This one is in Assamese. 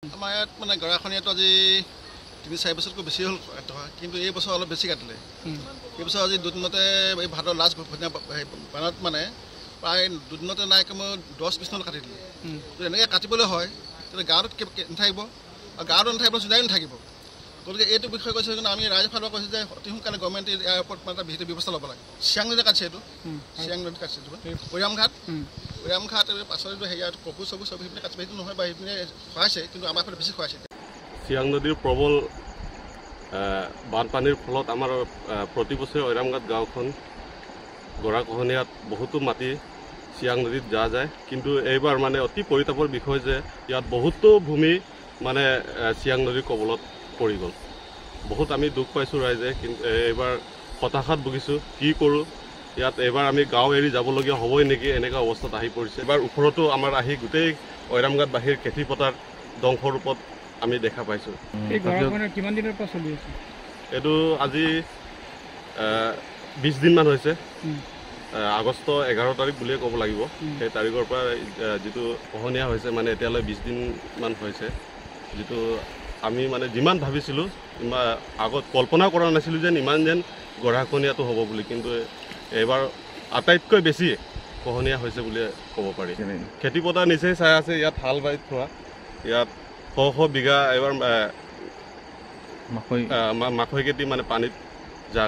আমাৰ ইয়াত মানে গৰাখনীয়াটো আজি ৩-৪ বছৰতকৈ বেছি হ'ল কিন্তু এই বছৰ অলপ বেছি কাটিলে। এই বছৰ আজি দুদিনতে এই ভাদৰ লাষ্ট বানত মানে প্ৰায় দুদিনতে নাই কমেও 10-20 নল কাটি দিলে। যদি এনেকৈ কাটিবলৈ হয় তেতিয়া গাঁৱত নাথাকিব আৰু গাঁৱতো নাথাকিব চিন্তাই নাথাকিব। গতিকে এইটো বিষয় কৈছে কিন্তু আমি ৰাইজৰ ফালৰ পৰা কৈছোঁ যে অতি সোনকালে গভৰ্ণমেণ্টে ইয়াৰ ওপৰত মানে এটা বিহিত ব্যৱস্থা ল'ব লাগে। চিয়াং নদীতে কাটিছে এইটো, চিয়াং নদীত কাটিছে এইটো কৈৰামঘাট পাছত এইটো হেৰিয়াত কপু চবু চব সেইপিনে কাটিছে, সেইটো নহয় বা সেইপিনে খোৱাইছে কিন্তু আমাৰ ফালে বেছি খোৱাইছে। চিয়াং নদীৰ প্ৰবল বানপানীৰ ফলত আমাৰ প্ৰতি বছৰে ঐৰামঘাট গাঁওখন গৰাখহনীয়াত বহুতো মাটি চিয়াং নদীত যোৱা যায়। কিন্তু এইবাৰ মানে অতি পৰিতাপৰ বিষয় যে ইয়াত বহুতো ভূমি মানে চিয়াং নদীৰ কবলত পৰি গ'ল। বহুত আমি দুখ পাইছোঁ ৰাইজে, কিন্তু এইবাৰ হতাশাত ভুগিছোঁ। কি কৰোঁ ইয়াত এইবাৰ আমি গাঁও এৰি যাবলগীয়া হ'বই নেকি এনেকুৱা অৱস্থাত আহি পৰিছে। এইবাৰ ওপৰতো আমাৰ আহি গোটেই ঐৰামঘাটবাসীৰ খেতি পথাৰ ধ্বংসৰ ৰূপত আমি দেখা পাইছোঁ। কিমান দিনৰ পৰা চলি আছে এইটো? আজি 20 দিনমান হৈছে। আগষ্ট 11 তাৰিখ বুলিয়ে ক'ব লাগিব। সেই তাৰিখৰ পৰা যিটো খহনীয়া হৈছে মানে এতিয়ালৈ 20 দিনমান হৈছে। যিটো আমি মানে যিমান ভাবিছিলোঁ আগত কল্পনা কৰা নাছিলোঁ যেন ইমান যেন গৰাখহনীয়াটো হ'ব বুলি, কিন্তু এইবাৰ আটাইতকৈ বেছি খহনীয়া হৈছে বুলিয়ে ক'ব পাৰি। খেতি পথাৰ নিচেই চাই আছে, ইয়াত হাল বাই থোৱা, ইয়াত শ বিঘা এইবাৰ মাকৈ খেতি মানে পানীত যা